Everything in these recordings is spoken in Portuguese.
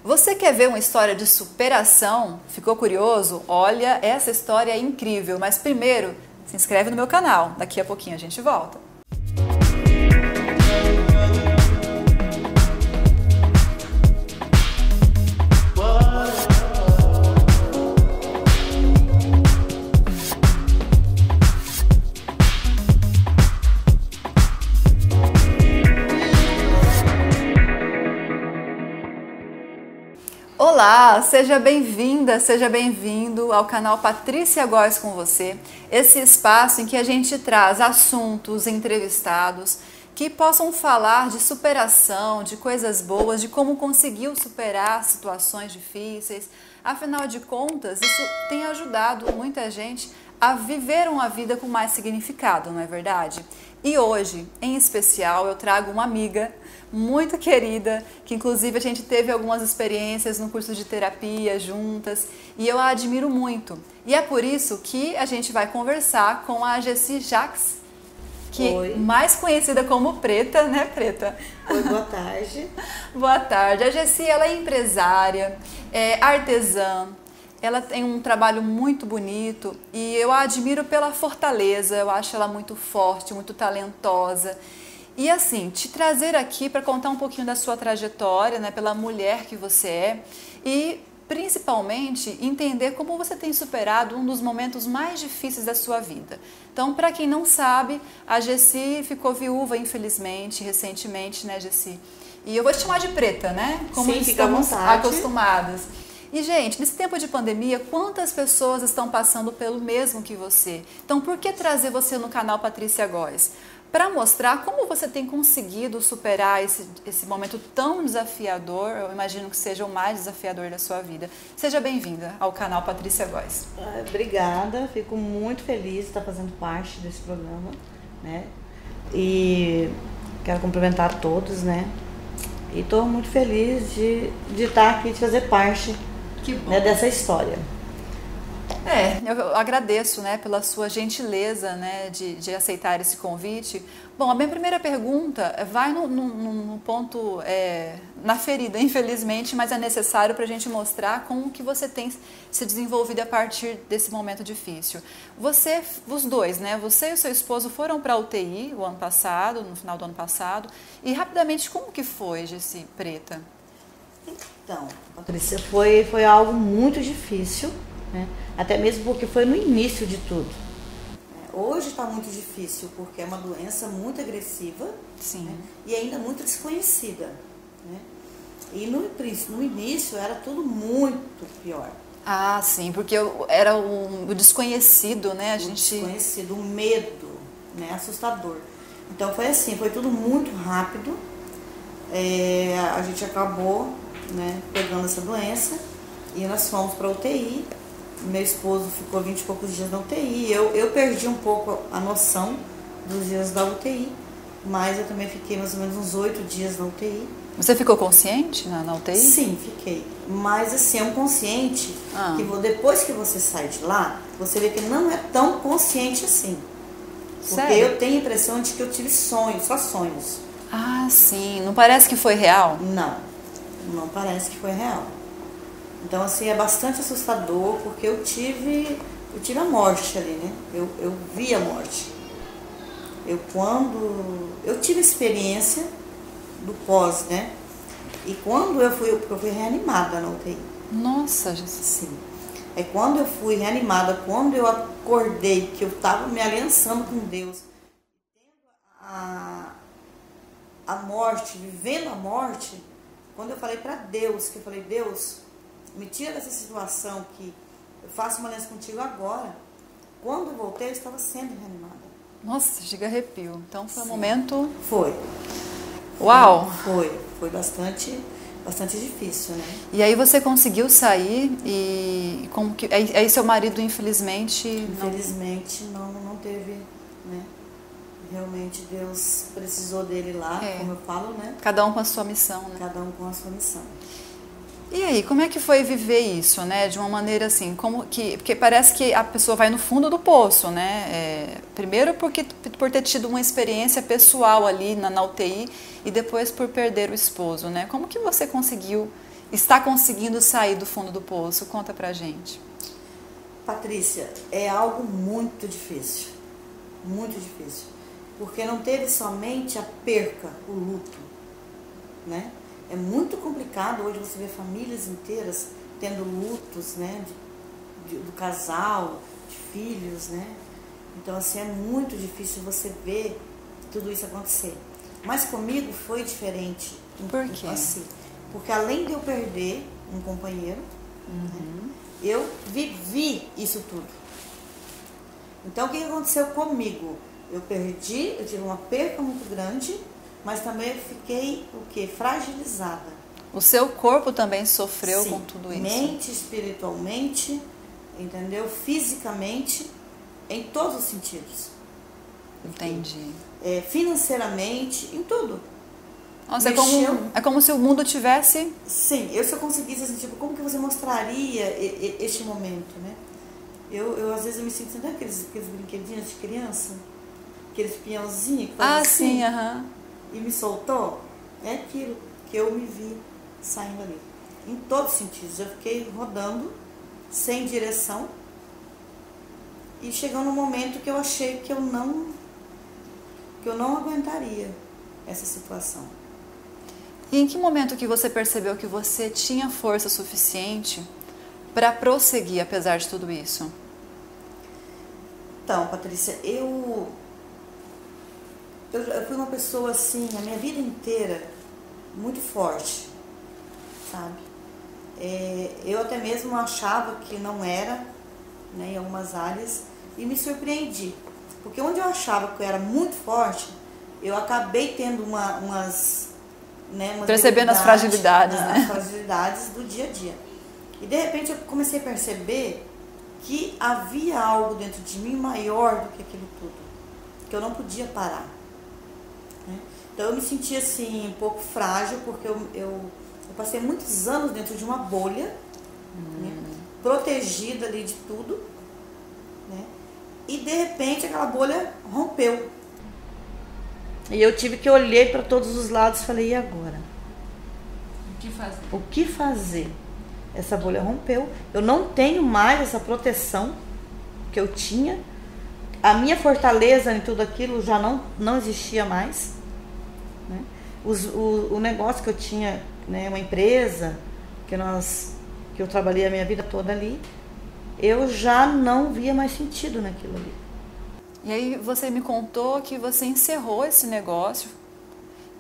Você quer ver uma história de superação? Ficou curioso? Olha, essa história é incrível, mas primeiro, se inscreve no meu canal. Daqui a pouquinho a gente volta. Olá, seja bem-vinda, seja bem-vindo ao canal Patrícia Góes com você, esse espaço em que a gente traz assuntos, entrevistados que possam falar de superação, de coisas boas, de como conseguiu superar situações difíceis. Afinal de contas, isso tem ajudado muita gente a viver uma vida com mais significado, não é verdade? E hoje, em especial, eu trago uma amiga muito querida, que inclusive a gente teve algumas experiências no curso de terapia juntas, e eu a admiro muito. E é por isso que a gente vai conversar com a Jessi Jacques, que mais conhecida como Preta, né, Preta? Oi, boa tarde. Boa tarde. A Jessi, ela é empresária, é artesã, ela tem um trabalho muito bonito e eu a admiro pela fortaleza, eu acho ela muito forte, muito talentosa. E assim, te trazer aqui para contar um pouquinho da sua trajetória, né, pela mulher que você é e principalmente entender como você tem superado um dos momentos mais difíceis da sua vida. Então, para quem não sabe, a Jessi ficou viúva, infelizmente, recentemente, né, Jessi? E eu vou te chamar de Preta, né? Como Sim, estamos acostumadas. E, gente, nesse tempo de pandemia, quantas pessoas estão passando pelo mesmo que você? Então, por que trazer você no canal Patrícia Góes? Para mostrar como você tem conseguido superar esse momento tão desafiador, eu imagino que seja o mais desafiador da sua vida. Seja bem-vinda ao canal Patrícia Góes. Obrigada, fico muito feliz de estar fazendo parte desse programa, né? E quero cumprimentar todos, né? E estou muito feliz de estar aqui, de fazer parte, né, dessa história. Eu agradeço, né, pela sua gentileza, né, de aceitar esse convite. Bom, a minha primeira pergunta vai no ponto, na ferida, infelizmente, mas é necessário para a gente mostrar como que você tem se desenvolvido a partir desse momento difícil. Você, os dois, né, você e o seu esposo foram para a UTI o ano passado, no final do ano passado, e rapidamente, como que foi, Jessi, Preta? Então, Patrícia, foi algo muito difícil, né? Até mesmo porque foi no início de tudo. Hoje está muito difícil porque é uma doença muito agressiva. Sim. Né? E ainda muito desconhecida. Né? E no início era tudo muito pior. Ah, sim, porque era o desconhecido, né? Desconhecido, o medo, né? Assustador. Então foi assim, foi tudo muito rápido. A gente acabou, né, pegando essa doença e nós fomos para a UTI. Meu esposo ficou 20 e poucos dias na UTI. Eu perdi um pouco a noção dos dias da UTI, mas eu também fiquei mais ou menos uns 8 dias na UTI. Você ficou consciente na UTI? Sim, fiquei. Mas assim, é um consciente que depois que você sai de lá, você vê que não é tão consciente assim. Porque Sério? eu tenho a impressão de que eu tive sonhos, só sonhos. Ah, sim. Não parece que foi real? Não parece que foi real. Então, assim, é bastante assustador, porque eu tive a morte ali, né? Eu vi a morte. Eu tive experiência do pós, né? E quando eu fui reanimada na UTI. Nossa, Jesus. Sim. É quando eu fui reanimada, quando eu acordei, que eu estava me aliançando com Deus, tendo a morte, vivendo a morte, quando eu falei para Deus, que eu falei, Deus, me tira dessa situação que eu faço uma aliança contigo agora. Quando eu voltei, eu estava sendo reanimada. Nossa, chega arrepio. Então foi um momento... Foi. Uau! Foi bastante difícil, né? E aí você conseguiu sair e como que... Aí seu marido, infelizmente... Infelizmente não teve, né? Realmente Deus precisou dele lá, como eu falo, né? Cada um com a sua missão, né? Cada um com a sua missão. E aí, como é que foi viver isso, né? De uma maneira assim, porque parece que a pessoa vai no fundo do poço, né? Primeiro por ter tido uma experiência pessoal ali na UTI e depois por perder o esposo, né? Como que você conseguiu está conseguindo sair do fundo do poço? Conta pra gente. Patrícia, é algo muito difícil, porque não teve somente a perca, o luto, né? É muito complicado hoje você ver famílias inteiras tendo lutos, né, do casal, de filhos, né? Então, assim, é muito difícil você ver tudo isso acontecer. Mas comigo foi diferente. Por quê? Assim, porque além de eu perder um companheiro, né, eu vivi isso tudo. Então, o que aconteceu comigo? Eu tive uma perca muito grande, mas também eu fiquei, o quê? Fragilizada. O seu corpo também sofreu Sim, com tudo isso? mente, espiritualmente, entendeu? Fisicamente, em todos os sentidos. Entendi. Financeiramente, em tudo. Nossa, é como se o mundo tivesse... Sim, se eu conseguisse, assim, tipo, como que você mostraria este momento, né? Eu às vezes eu me sinto, sabe aqueles brinquedinhos de criança? Aqueles peãozinhos que fazem assim, sim, aham. E me soltou? É aquilo que eu me vi saindo ali. Em todos os sentidos. Eu fiquei rodando, sem direção, e chegou no momento que eu achei que eu não aguentaria essa situação. E em que momento que você percebeu que você tinha força suficiente para prosseguir apesar de tudo isso? Então, Patrícia, eu fui uma pessoa assim, a minha vida inteira, muito forte, sabe? Eu até mesmo achava que não era, né, em algumas áreas, e me surpreendi. Porque onde eu achava que eu era muito forte, eu acabei tendo umas percebendo as fragilidades, né? As fragilidades do dia a dia. E de repente eu comecei a perceber que havia algo dentro de mim maior do que aquilo tudo, que eu não podia parar, né? Então eu me sentia assim um pouco frágil, porque eu passei muitos anos dentro de uma bolha, né, protegida ali de tudo, né? E de repente aquela bolha rompeu. E eu tive que olhar para todos os lados e falei, e agora? O que fazer? Essa bolha rompeu. Eu não tenho mais essa proteção que eu tinha. A minha fortaleza em tudo aquilo já não existia mais, né? O negócio que eu tinha, né, uma empresa que eu trabalhei a minha vida toda ali, eu já não via mais sentido naquilo ali. E aí você me contou que você encerrou esse negócio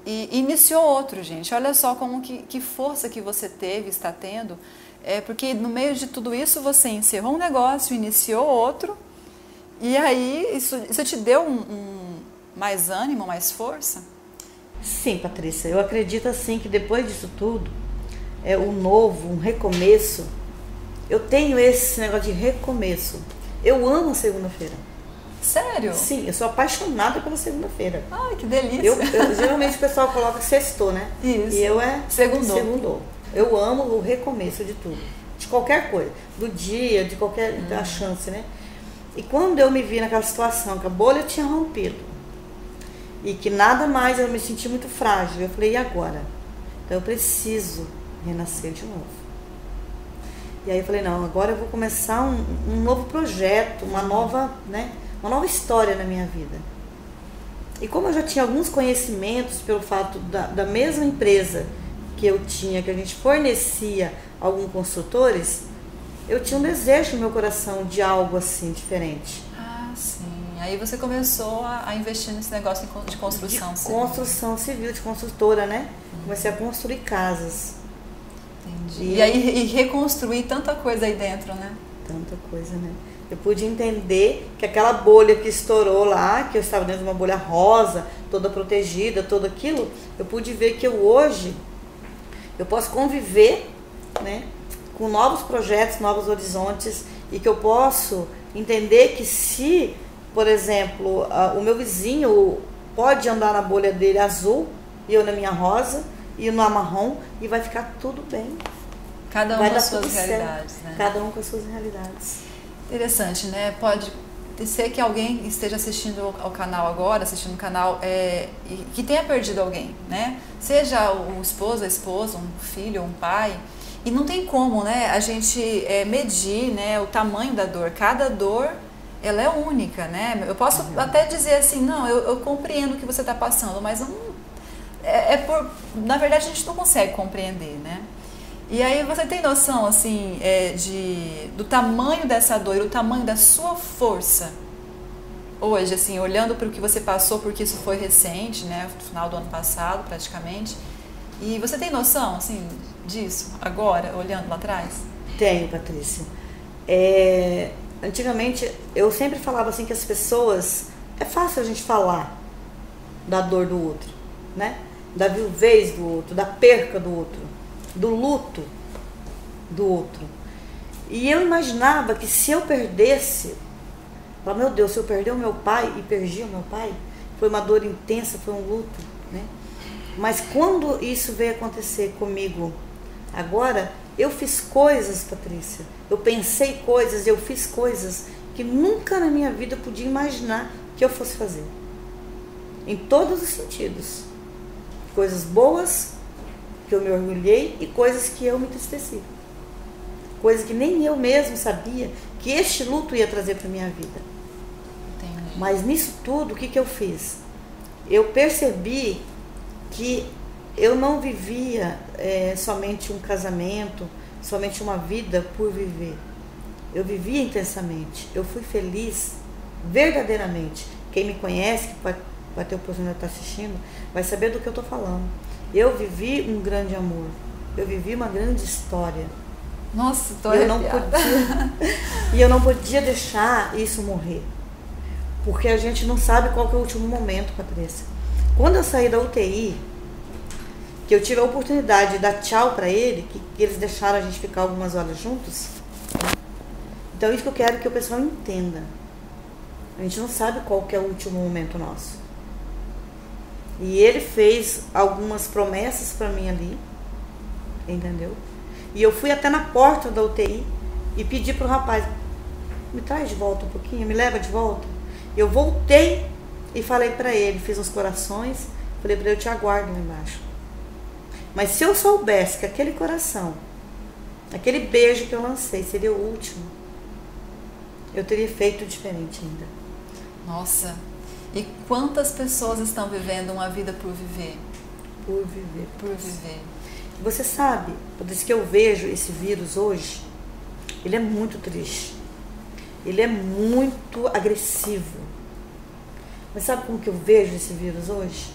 e iniciou outro, gente. Olha só como que força que você teve, está tendo. Porque no meio de tudo isso você encerrou um negócio, iniciou outro. E aí isso te deu mais ânimo, mais força? Sim, Patrícia. Eu acredito assim que depois disso tudo, o novo, um recomeço. Eu tenho esse negócio de recomeço. Eu amo a segunda-feira. Sério? Sim, eu sou apaixonada pela segunda-feira. Ai, que delícia. Geralmente o pessoal coloca sextou, né? Isso. E eu segundou. Eu amo o recomeço de tudo. De qualquer coisa. Do dia, de qualquer da chance, né? E quando eu me vi naquela situação, que a bolha tinha rompido, e que nada mais, eu me senti muito frágil. Eu falei, e agora? Então eu preciso renascer de novo. E aí eu falei, não, agora eu vou começar um novo projeto, uma nova história na minha vida. E como eu já tinha alguns conhecimentos pelo fato da mesma empresa que eu tinha, que a gente fornecia a alguns construtores, eu tinha um desejo no meu coração de algo assim diferente. Ah, sim. Aí você começou a investir nesse negócio de construção civil. Construção civil, de construtora, né? Comecei a construir casas. Entendi. E aí reconstruir tanta coisa aí dentro, né? Tanta coisa, né? Eu pude entender que aquela bolha que estourou lá, que eu estava dentro de uma bolha rosa, toda protegida, tudo aquilo, eu pude ver que hoje eu posso conviver, né, com novos projetos, novos horizontes, e que eu posso entender que se, por exemplo, o meu vizinho pode andar na bolha dele azul, e eu na minha rosa, e no marrom, e vai ficar tudo bem. Cada um com as suas realidades, né? Cada um com as suas realidades. Interessante, né? Pode ser que alguém esteja assistindo ao canal agora, assistindo o canal, que tenha perdido alguém, né? Seja o esposo, a esposa, um filho, um pai, E não tem como, né, a gente medir, né, o tamanho da dor. Cada dor, ela é única, né? Eu posso até dizer assim, não, eu compreendo o que você está passando, mas não, na verdade a gente não consegue compreender, né? E aí você tem noção, assim, do tamanho dessa dor, o tamanho da sua força hoje, assim, olhando para o que você passou, porque isso foi recente, né, no final do ano passado, praticamente. E você tem noção, assim, disso agora, olhando lá atrás? Tenho, Patrícia. Antigamente, eu sempre falava assim que as pessoas... É fácil a gente falar da dor do outro, né? Da viuvez do outro, da perca do outro, do luto do outro. E eu imaginava que se eu perdesse... Meu Deus, se eu perder o meu pai e perdi o meu pai, foi uma dor intensa, foi um luto, né? Mas quando isso veio acontecer comigo agora, eu fiz coisas, Patrícia, eu pensei coisas, eu fiz coisas que nunca na minha vida eu podia imaginar que eu fosse fazer. Em todos os sentidos. Coisas boas, que eu me orgulhei, e coisas que eu me entristeci. Coisas que nem eu mesmo sabia que este luto ia trazer para minha vida. Entendi. Mas nisso tudo, o que eu fiz? Eu percebi que eu não vivia somente um casamento, somente uma vida por viver. Eu vivia intensamente, eu fui feliz verdadeiramente. Quem me conhece, que vai ter a oportunidade de estar assistindo, vai saber do que eu estou falando. Eu vivi um grande amor, eu vivi uma grande história. Nossa, tô arrepiada. E eu não podia deixar isso morrer, porque a gente não sabe qual que é o último momento, Patrícia. Quando eu saí da UTI, que eu tive a oportunidade de dar tchau para ele, que eles deixaram a gente ficar algumas horas juntos. Então isso que eu quero que o pessoal entenda. A gente não sabe qual que é o último momento nosso. E ele fez algumas promessas para mim ali, entendeu? E eu fui até na porta da UTI e pedi pro rapaz, me traz de volta um pouquinho, me leva de volta. Eu voltei e falei para ele, fiz uns corações, falei para ele, eu te aguardo lá embaixo. Mas se eu soubesse que aquele coração, aquele beijo que eu lancei seria o último, eu teria feito diferente ainda. Nossa, e quantas pessoas estão vivendo uma vida por viver? Por viver. Por viver. Você sabe, por isso que eu vejo esse vírus hoje, ele é muito triste. Ele é muito agressivo. Mas sabe como que eu vejo esse vírus hoje?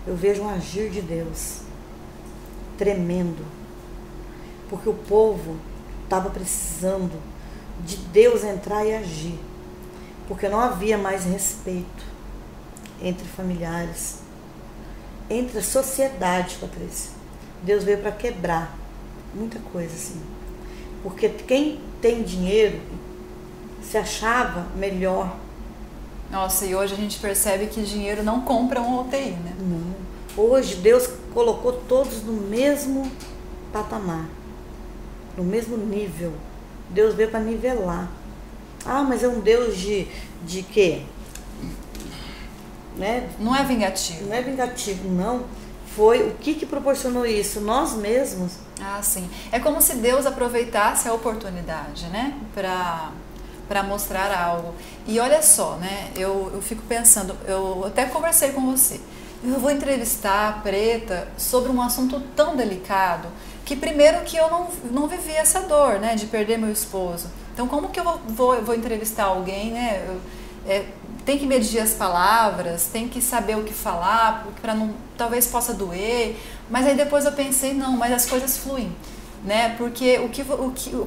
Eu vejo um agir de Deus tremendo. Porque o povo estava precisando de Deus entrar e agir. Porque não havia mais respeito entre familiares, entre a sociedade, Patrícia. Deus veio para quebrar muita coisa assim. Porque quem tem dinheiro se achava melhor. Nossa, e hoje a gente percebe que dinheiro não compra um UTI, né? Não. Hoje Deus colocou todos no mesmo patamar, no mesmo nível. Deus veio para nivelar. Ah, mas é um Deus de quê? Né? Não é vingativo. Não é vingativo, não. Foi o que proporcionou isso? Nós mesmos. Ah, sim. É como se Deus aproveitasse a oportunidade, né? Para mostrar algo. E olha só, né? Eu fico pensando, eu até conversei com você. Eu vou entrevistar a Preta sobre um assunto tão delicado que primeiro que eu não vivi essa dor, né? De perder meu esposo. Então como que eu vou entrevistar alguém, né? Tem que medir as palavras, tem que saber o que falar, para não, talvez possa doer. Mas aí depois eu pensei, não, mas as coisas fluem, né? Porque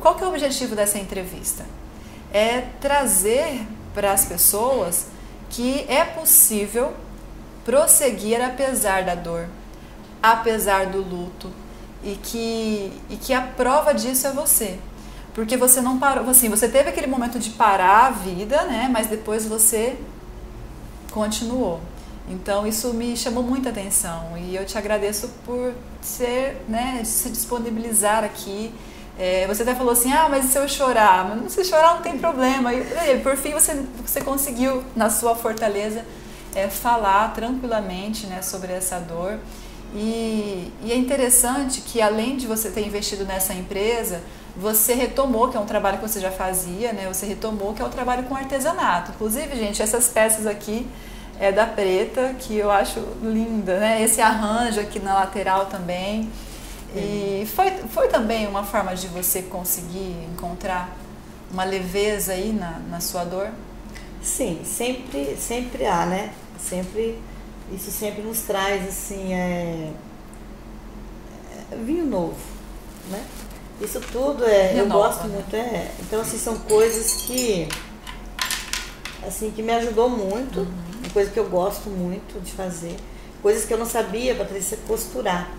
qual que é o objetivo dessa entrevista? É trazer para as pessoas que é possível prosseguir apesar da dor, apesar do luto, e que a prova disso é você. Porque você não parou, assim, você teve aquele momento de parar a vida, né? Mas depois você continuou. Então isso me chamou muita atenção e eu te agradeço por se disponibilizar aqui. Você até falou assim, mas e se eu chorar? Mas se chorar não tem problema. E por fim você conseguiu, na sua fortaleza, falar tranquilamente, né, sobre essa dor. E é interessante que, além de você ter investido nessa empresa, você retomou, que é um trabalho que você já fazia, né? Você retomou, que é o trabalho com artesanato. Inclusive, gente, essas peças aqui é da Preta, que eu acho linda, né? Esse arranjo aqui na lateral também. E foi também uma forma de você conseguir encontrar uma leveza aí na sua dor? Sim, sempre há, né? Isso sempre nos traz, assim, vinho novo, né? Isso tudo eu gosto muito, Então, assim, são coisas que, assim, que me ajudou muito, uma coisa que eu gosto muito de fazer, coisas que eu não sabia, Patrícia, costurar.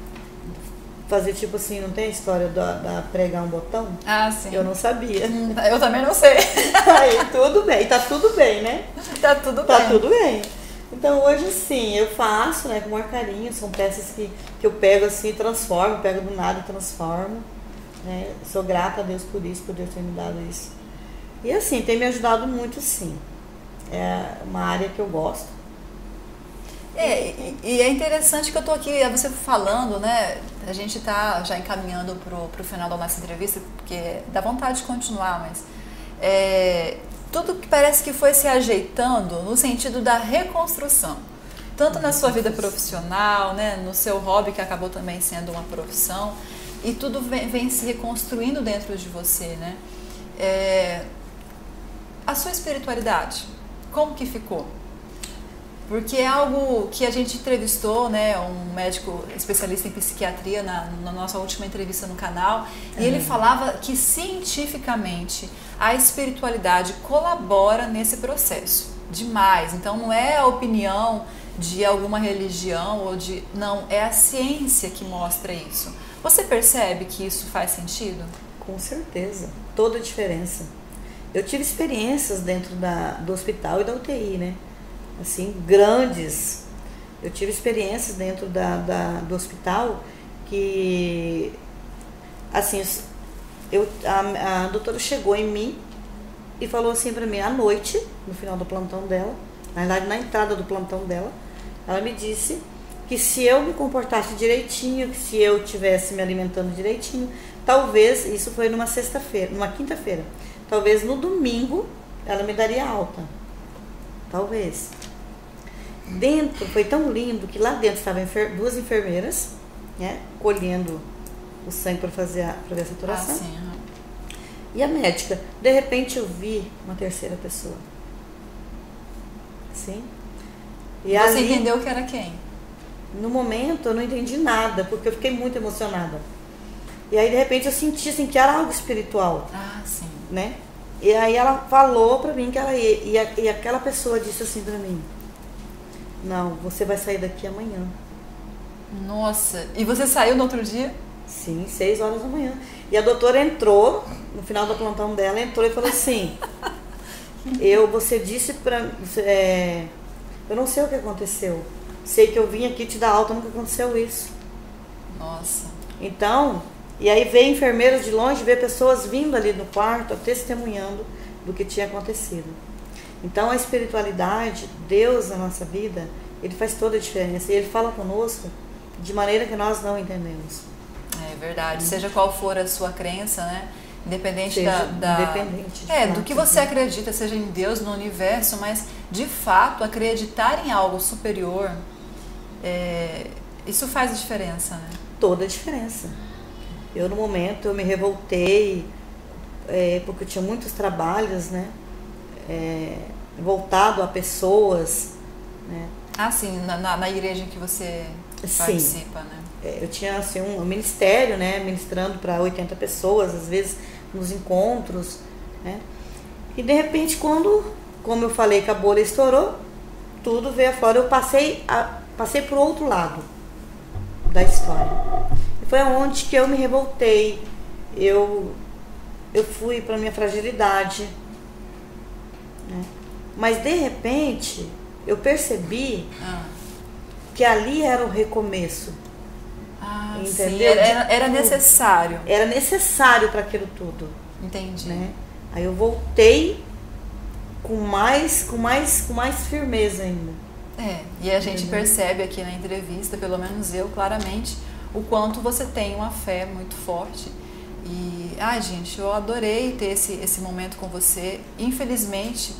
Fazer tipo assim, não tem a história da pregar um botão? Ah, sim. Eu não sabia. Eu também não sei. Aí tudo bem, tá tudo bem, né? Tá tudo bem. Tá tudo bem. Então hoje sim, eu faço, né, com maior carinho, são peças que eu pego assim e transformo, pego do nada e transformo. Né? Sou grata a Deus por isso, por Deus ter me dado isso. E assim, tem me ajudado muito sim. É uma área que eu gosto. E é interessante que eu tô aqui, você falando, né? A gente tá já encaminhando pro final da nossa entrevista, porque dá vontade de continuar, mas tudo que parece que foi se ajeitando no sentido da reconstrução. Tanto na sua vida profissional, né? No seu hobby, que acabou também sendo uma profissão, e tudo vem se reconstruindo dentro de você, né? A sua espiritualidade, como que ficou? Porque é algo que a gente entrevistou, né, um médico especialista em psiquiatria na nossa última entrevista no canal, e ele falava que cientificamente a espiritualidade colabora nesse processo demais. Então não é a opinião de alguma religião ou não, é a ciência que mostra isso. Você percebe que isso faz sentido? Com certeza, toda a diferença. Eu tive experiências dentro do hospital e da UTI, né? Assim, grandes. Eu tive experiências dentro do hospital que, assim, a doutora chegou em mim e falou assim pra mim, à noite, no final do plantão dela, na verdade, na entrada do plantão dela, ela me disse que se eu me comportasse direitinho, que se eu estivesse me alimentando direitinho, talvez, isso foi numa sexta-feira, numa quinta-feira, talvez no domingo ela me daria alta. Talvez. Dentro, foi tão lindo que lá dentro estavam duas enfermeiras, né, colhendo o sangue para ver a saturação. Ah, sim. E a médica. De repente eu vi uma terceira pessoa. Sim. E você ali, entendeu que era quem? No momento eu não entendi nada, porque eu fiquei muito emocionada. E aí de repente eu senti assim, que era algo espiritual. Ah, sim. Né? E aí ela falou pra mim que ela ia, e aquela pessoa disse assim pra mim, não, você vai sair daqui amanhã. Nossa, e você saiu no outro dia? Sim, 6 horas da manhã. E a doutora entrou, no final do plantão dela, entrou e falou assim, você disse pra... eu não sei o que aconteceu. Sei que eu vim aqui te dar alta, nunca aconteceu isso. Nossa. Então, e aí veio enfermeiros de longe, veio pessoas vindo ali no quarto, testemunhando do que tinha acontecido. Então a espiritualidade, Deus na nossa vida, Ele faz toda a diferença. E Ele fala conosco de maneira que nós não entendemos. É verdade. Seja qual for a sua crença, né? Independente independente do que você acredita, seja em Deus, no universo, mas de fato acreditar em algo superior, isso faz a diferença, né? Toda a diferença. Eu no momento eu me revoltei, porque eu tinha muitos trabalhos, né? Voltado a pessoas, né? Ah, sim, na igreja que você participa, né? Eu tinha assim, um ministério, né? Ministrando para 80 pessoas, às vezes nos encontros, né? E de repente, como eu falei, que a bolha estourou, tudo veio afora. Eu passei para o outro lado da história. E foi onde que eu me revoltei. Eu fui para minha fragilidade, né? Mas de repente eu percebi que ali era o recomeço. Entendeu? Sim, era necessário. Era necessário para aquilo tudo. Entendi. Né? Aí eu voltei com mais firmeza ainda. E a gente percebe aqui na entrevista, pelo menos eu, claramente, o quanto você tem uma fé muito forte. E, gente, eu adorei ter esse momento com você. Infelizmente,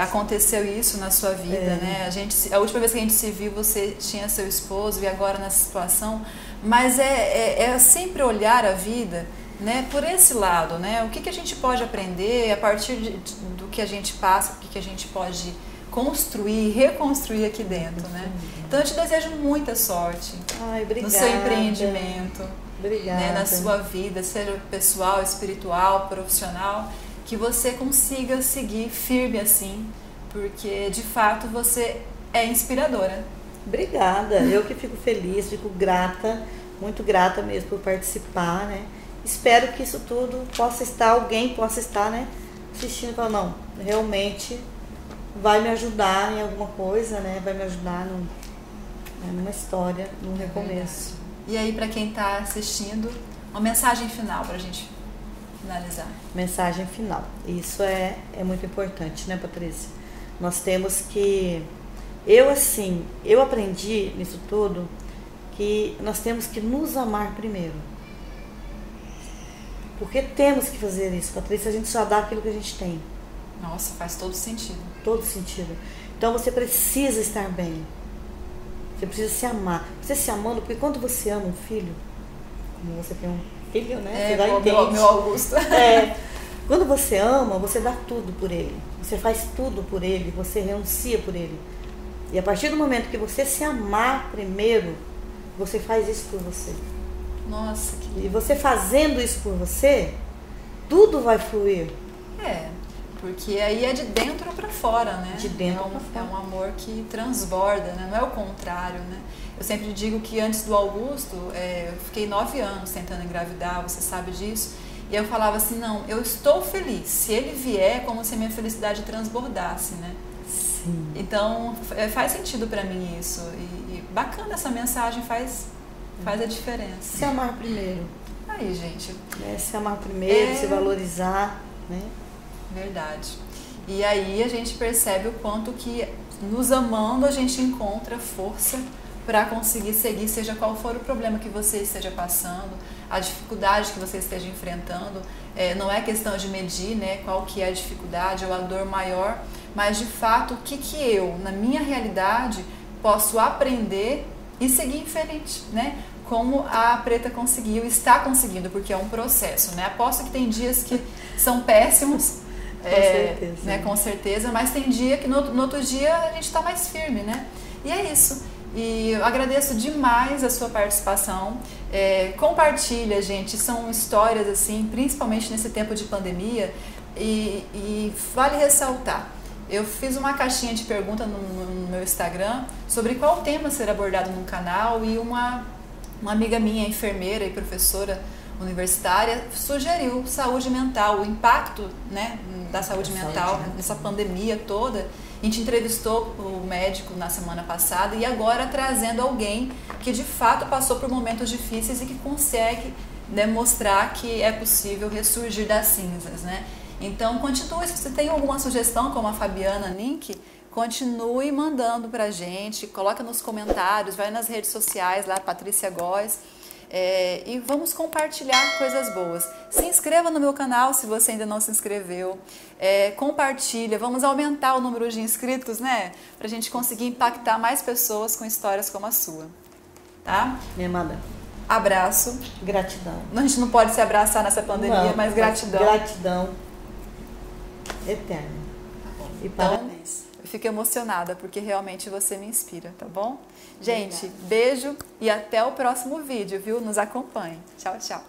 aconteceu isso na sua vida, né? A última vez que a gente se viu, você tinha seu esposo e agora nessa situação. Mas é sempre olhar a vida, né, por esse lado, né? O que a gente pode aprender a partir do que a gente passa, o que a gente pode construir, reconstruir aqui dentro, né? Então eu te desejo muita sorte no seu empreendimento, né, na sua vida, seja pessoal, espiritual, profissional, que você consiga seguir firme assim, porque de fato você é inspiradora. Obrigada, eu que fico feliz, fico grata, muito grata mesmo por participar, né? Espero que isso tudo alguém possa estar, né, assistindo e falar, não, realmente vai me ajudar em alguma coisa, né? Vai me ajudar numa história, num recomeço. E aí, para quem está assistindo, uma mensagem final para a gente finalizar. Mensagem final. Isso é muito importante, né, Patrícia? Nós temos que... Eu aprendi nisso tudo que nós temos que nos amar primeiro. Porque temos que fazer isso, Patrícia, a gente só dá aquilo que a gente tem. Nossa, faz todo sentido. Todo sentido. Então você precisa estar bem. Você precisa se amar. Você se amando, porque quando você ama um filho, como você tem um filho, né? Você dá meu Augusto. Quando você ama, você dá tudo por ele. Você faz tudo por ele, você renuncia por ele. E a partir do momento que você se amar primeiro, você faz isso por você. Nossa, que lindo. E você fazendo isso por você, tudo vai fluir. Porque aí é de dentro para fora, né? De dentro para fora. É um amor que transborda, né? Não é o contrário, né? Eu sempre digo que antes do Augusto, eu fiquei 9 anos tentando engravidar, você sabe disso. E eu falava assim, não, eu estou feliz. Se ele vier, é como se a minha felicidade transbordasse, né? Sim. Então, faz sentido para mim isso. E bacana essa mensagem, faz a diferença. Se amar primeiro. Aí, gente. Se amar primeiro, se valorizar, né? Verdade. E aí a gente percebe o quanto que nos amando a gente encontra força para conseguir seguir, seja qual for o problema que você esteja passando, a dificuldade que você esteja enfrentando. Não é questão de medir, né, qual que é a dificuldade ou a dor maior, mas de fato o que eu, na minha realidade, posso aprender e seguir em frente, né? Como a Preta conseguiu, está conseguindo, porque é um processo, né? Aposto que tem dias que são péssimos, certeza. Né, com certeza, mas tem dia que no outro dia a gente está mais firme, né? E é isso. E eu agradeço demais a sua participação. Compartilha, gente, são histórias assim, principalmente nesse tempo de pandemia, e vale ressaltar. Eu fiz uma caixinha de pergunta no meu Instagram sobre qual tema ser abordado no canal e uma amiga minha, enfermeira e professora universitária, sugeriu saúde mental, o impacto, né, da saúde mental nessa pandemia toda. A gente entrevistou o médico na semana passada e agora trazendo alguém que de fato passou por momentos difíceis e que consegue demonstrar que é possível ressurgir das cinzas, né? Então continue, se você tem alguma sugestão, como a Fabiana Link, continue mandando pra gente, coloca nos comentários, vai nas redes sociais lá, Patrícia Góes, e vamos compartilhar coisas boas. Se inscreva no meu canal se você ainda não se inscreveu, compartilha, vamos aumentar o número de inscritos, né? Pra gente conseguir impactar mais pessoas com histórias como a sua, tá? Minha amada. Abraço. Gratidão. A gente não pode se abraçar nessa pandemia, não, mas gratidão. Gratidão eterna. Tá bom. E parabéns. Eu fico emocionada porque realmente você me inspira, tá bom? Gente, beijo e até o próximo vídeo, viu? Nos acompanhe. Tchau, tchau.